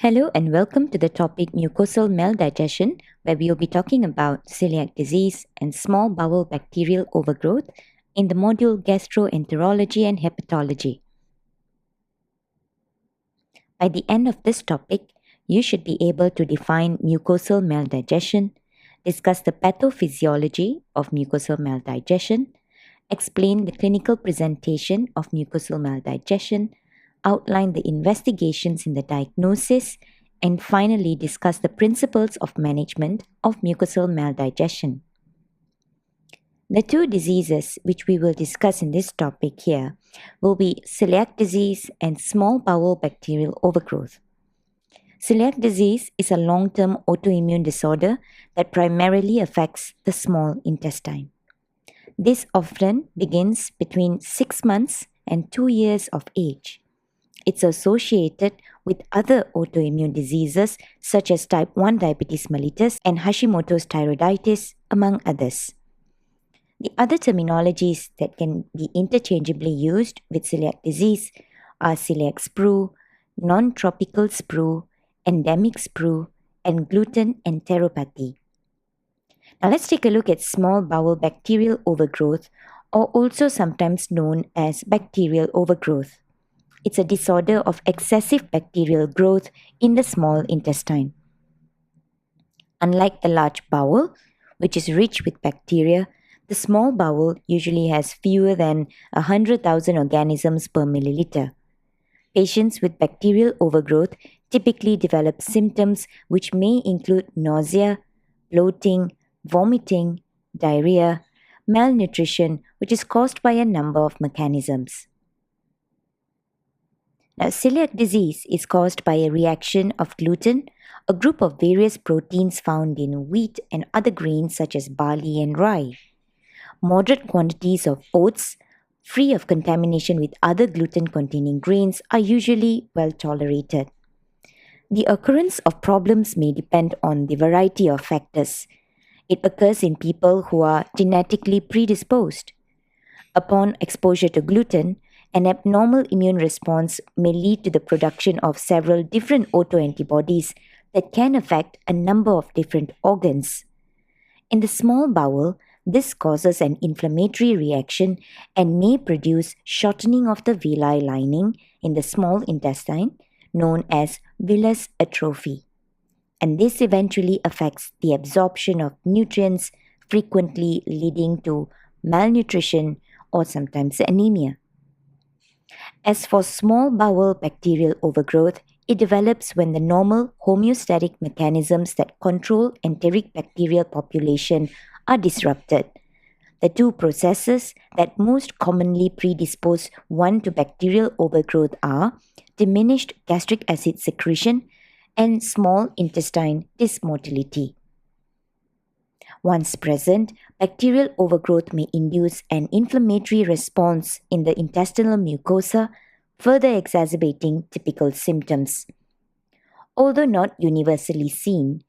Hello and welcome to the topic Mucosal Maldigestion, where we will be talking about celiac disease and small bowel bacterial overgrowth in the module Gastroenterology and Hepatology. By the end of this topic, you should be able to define mucosal maldigestion, discuss the pathophysiology of mucosal maldigestion, explain the clinical presentation of mucosal maldigestion, outline the investigations in the diagnosis, and finally discuss the principles of management of mucosal maldigestion. The two diseases which we will discuss in this topic here will be celiac disease and small bowel bacterial overgrowth. Celiac disease is a long-term autoimmune disorder that primarily affects the small intestine. This often begins between 6 months and 2 years of age. It's associated with other autoimmune diseases such as type 1 diabetes mellitus and Hashimoto's thyroiditis, among others. The other terminologies that can be interchangeably used with celiac disease are celiac sprue, non-tropical sprue, endemic sprue, and gluten enteropathy. Now let's take a look at small bowel bacterial overgrowth, or also sometimes known as bacterial overgrowth. It's a disorder of excessive bacterial growth in the small intestine. Unlike the large bowel, which is rich with bacteria, the small bowel usually has fewer than 100,000 organisms per milliliter. Patients with bacterial overgrowth typically develop symptoms which may include nausea, bloating, vomiting, diarrhea, malnutrition, which is caused by a number of mechanisms. Now, celiac disease is caused by a reaction of gluten, a group of various proteins found in wheat and other grains such as barley and rye. Moderate quantities of oats, free of contamination with other gluten-containing grains, are usually well tolerated. The occurrence of problems may depend on the variety of factors. It occurs in people who are genetically predisposed. Upon exposure to gluten, an abnormal immune response may lead to the production of several different autoantibodies that can affect a number of different organs. In the small bowel, this causes an inflammatory reaction and may produce shortening of the villi lining in the small intestine, known as villus atrophy. And this eventually affects the absorption of nutrients, frequently leading to malnutrition or sometimes anemia. As for small bowel bacterial overgrowth, it develops when the normal homeostatic mechanisms that control enteric bacterial population are disrupted. The two processes that most commonly predispose one to bacterial overgrowth are diminished gastric acid secretion and small intestine dysmotility. Once present, bacterial overgrowth may induce an inflammatory response in the intestinal mucosa, further exacerbating typical symptoms. Although not universally seen,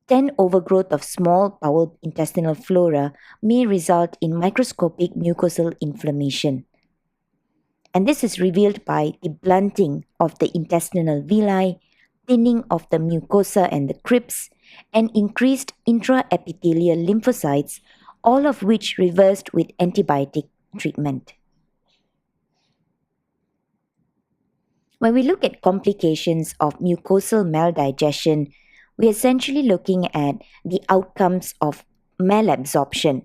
10 overgrowth of small bowel intestinal flora may result in microscopic mucosal inflammation. And this is revealed by the blunting of the intestinal villi, thinning of the mucosa and the crypts, and increased intraepithelial lymphocytes, all of which reversed with antibiotic treatment. When we look at complications of mucosal maldigestion, we're essentially looking at the outcomes of malabsorption.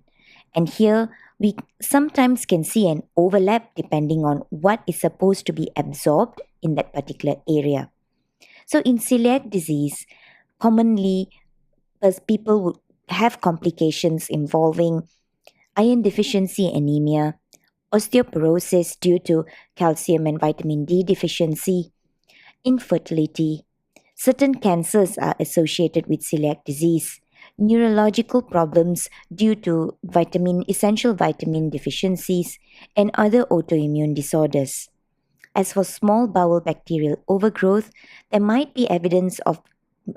And here we sometimes can see an overlap depending on what is supposed to be absorbed in that particular area. So in celiac disease, commonly as people would have complications involving iron deficiency anemia, osteoporosis due to calcium and vitamin D deficiency, infertility. Certain cancers are associated with celiac disease, neurological problems due to essential vitamin deficiencies, and other autoimmune disorders. As for small bowel bacterial overgrowth, there might be evidence of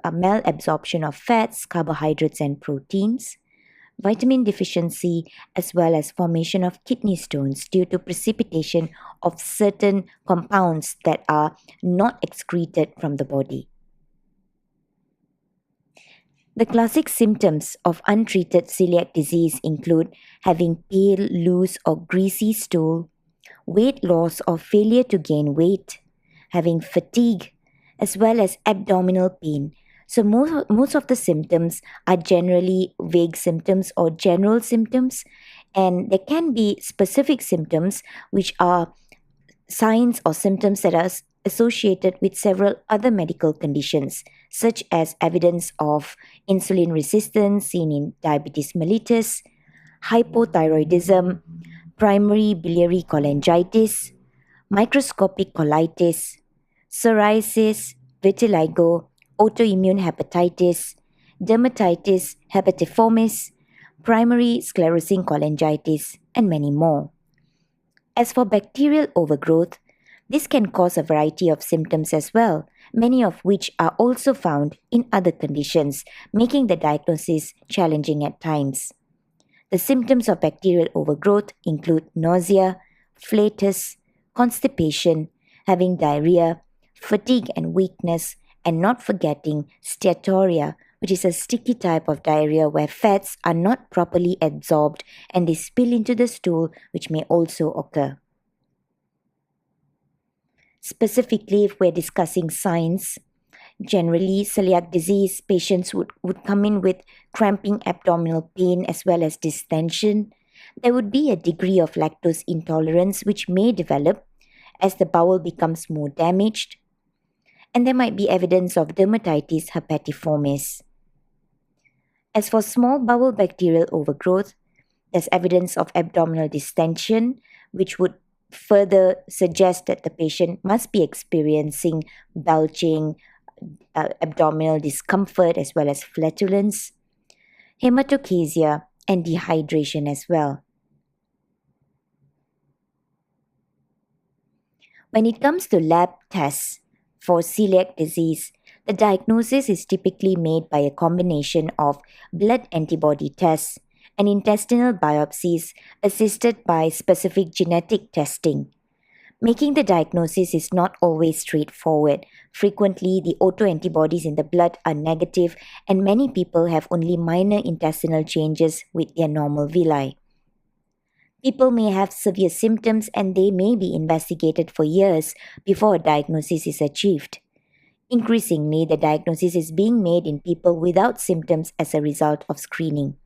a malabsorption of fats, carbohydrates, and proteins, vitamin deficiency, as well as formation of kidney stones due to precipitation of certain compounds that are not excreted from the body. The classic symptoms of untreated celiac disease include having pale, loose, or greasy stool, weight loss or failure to gain weight, having fatigue, as well as abdominal pain. So, most of the symptoms are generally vague symptoms or general symptoms, and there can be specific symptoms which are signs or symptoms that are associated with several other medical conditions, such as evidence of insulin resistance seen in diabetes mellitus, hypothyroidism, primary biliary cholangitis, microscopic colitis, psoriasis, vitiligo, autoimmune hepatitis, dermatitis herpetiformis, primary sclerosing cholangitis, and many more. As for bacterial overgrowth, this can cause a variety of symptoms as well, many of which are also found in other conditions, making the diagnosis challenging at times. The symptoms of bacterial overgrowth include nausea, flatus, constipation, having diarrhea, fatigue and weakness, and not forgetting steatorrhea, which is a sticky type of diarrhea where fats are not properly absorbed and they spill into the stool, which may also occur. Specifically, if we're discussing signs, generally celiac disease patients would come in with cramping abdominal pain as well as distension. There would be a degree of lactose intolerance which may develop as the bowel becomes more damaged, and there might be evidence of dermatitis herpetiformis. As for small bowel bacterial overgrowth, there's evidence of abdominal distension, which would further suggest that the patient must be experiencing belching, abdominal discomfort, as well as flatulence, hematochezia, and dehydration as well. When it comes to lab tests for celiac disease, the diagnosis is typically made by a combination of blood antibody tests and intestinal biopsies assisted by specific genetic testing. Making the diagnosis is not always straightforward. Frequently, the autoantibodies in the blood are negative, and many people have only minor intestinal changes with their normal villi. People may have severe symptoms and they may be investigated for years before a diagnosis is achieved. Increasingly, the diagnosis is being made in people without symptoms as a result of screening.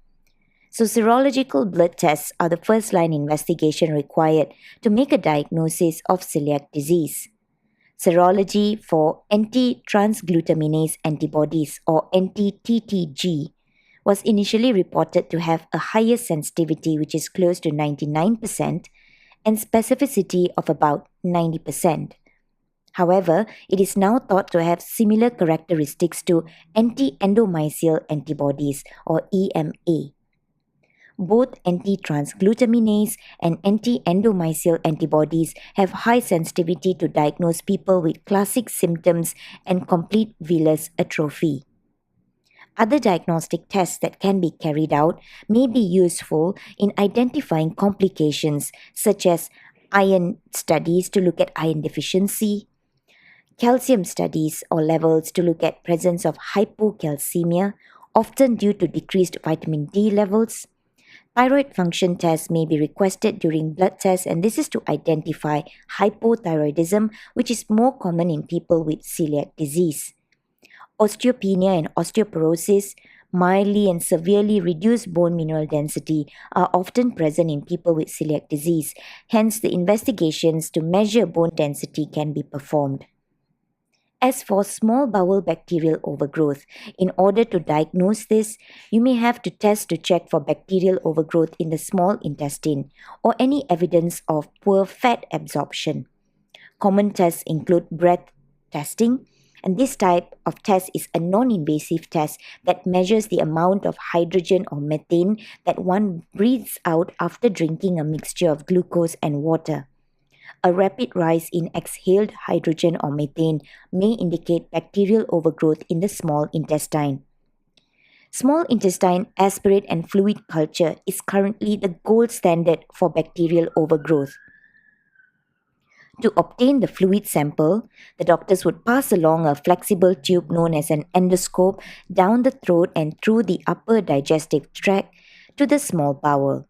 So, serological blood tests are the first line investigation required to make a diagnosis of celiac disease. Serology for anti-transglutaminase antibodies or anti-TTG was initially reported to have a higher sensitivity, which is close to 99%, and specificity of about 90%. However, it is now thought to have similar characteristics to anti-endomysial antibodies or EMA. Both anti-transglutaminase and anti-endomysial antibodies have high sensitivity to diagnose people with classic symptoms and complete villus atrophy. Other diagnostic tests that can be carried out may be useful in identifying complications such as iron studies to look at iron deficiency, calcium studies or levels to look at presence of hypocalcemia, often due to decreased vitamin D levels. Thyroid function tests may be requested during blood tests, and this is to identify hypothyroidism, which is more common in people with celiac disease. Osteopenia and osteoporosis, mildly and severely reduced bone mineral density, are often present in people with celiac disease. Hence, the investigations to measure bone density can be performed. As for small bowel bacterial overgrowth, in order to diagnose this, you may have to test to check for bacterial overgrowth in the small intestine or any evidence of poor fat absorption. Common tests include breath testing, and this type of test is a non-invasive test that measures the amount of hydrogen or methane that one breathes out after drinking a mixture of glucose and water. A rapid rise in exhaled hydrogen or methane may indicate bacterial overgrowth in the small intestine. Small intestine aspirate and fluid culture is currently the gold standard for bacterial overgrowth. To obtain the fluid sample, the doctors would pass along a flexible tube known as an endoscope down the throat and through the upper digestive tract to the small bowel.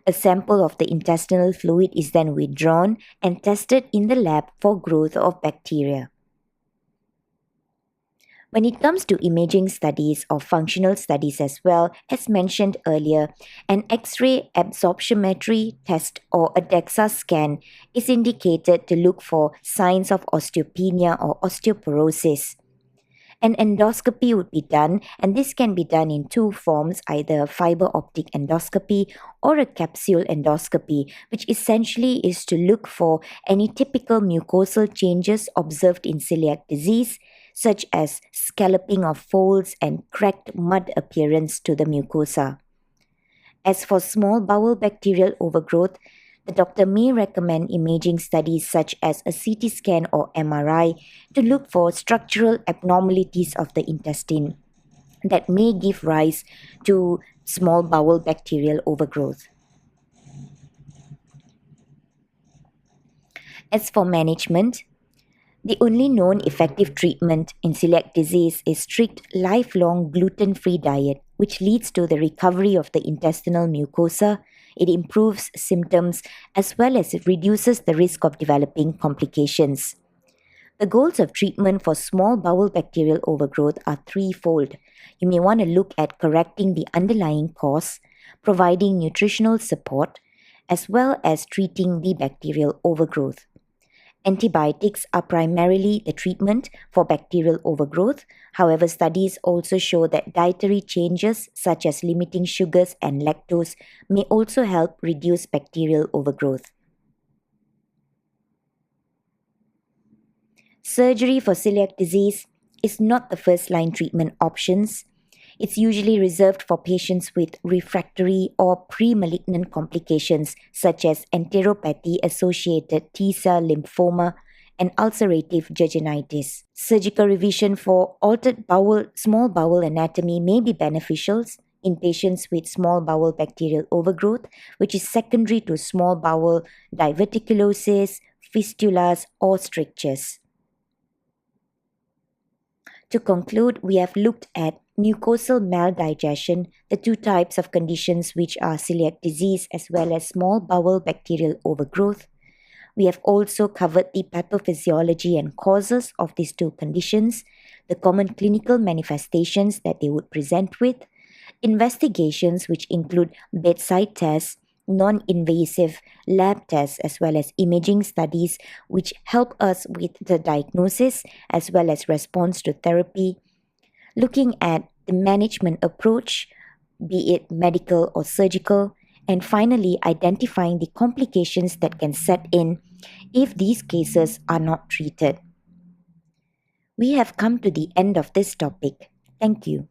A sample of the intestinal fluid is then withdrawn and tested in the lab for growth of bacteria. When it comes to imaging studies or functional studies as well, as mentioned earlier, an X-ray absorptiometry test or a DEXA scan is indicated to look for signs of osteopenia or osteoporosis. An endoscopy would be done, and this can be done in two forms, either a fiber optic endoscopy or a capsule endoscopy, which essentially is to look for any typical mucosal changes observed in celiac disease, such as scalloping of folds and cracked mud appearance to the mucosa. As for small bowel bacterial overgrowth, the doctor may recommend imaging studies such as a CT scan or MRI to look for structural abnormalities of the intestine that may give rise to small bowel bacterial overgrowth. As for management, the only known effective treatment in celiac disease is strict lifelong gluten-free diet, which leads to the recovery of the intestinal mucosa. It improves symptoms as well as it reduces the risk of developing complications. The goals of treatment for small bowel bacterial overgrowth are threefold. You may want to look at correcting the underlying cause, providing nutritional support, as well as treating the bacterial overgrowth. Antibiotics are primarily the treatment for bacterial overgrowth. However, studies also show that dietary changes such as limiting sugars and lactose may also help reduce bacterial overgrowth. Surgery for celiac disease is not the first-line treatment options. It's usually reserved for patients with refractory or pre-malignant complications such as enteropathy-associated T-cell lymphoma and ulcerative jejunitis. Surgical revision for altered small bowel anatomy may be beneficial in patients with small bowel bacterial overgrowth, which is secondary to small bowel diverticulosis, fistulas, or strictures. To conclude, we have looked at mucosal maldigestion, the two types of conditions which are celiac disease as well as small bowel bacterial overgrowth. We have also covered the pathophysiology and causes of these two conditions, the common clinical manifestations that they would present with, investigations which include bedside tests, non-invasive lab tests as well as imaging studies which help us with the diagnosis as well as response to therapy, looking at the management approach, be it medical or surgical, and finally identifying the complications that can set in if these cases are not treated. We have come to the end of this topic. Thank you.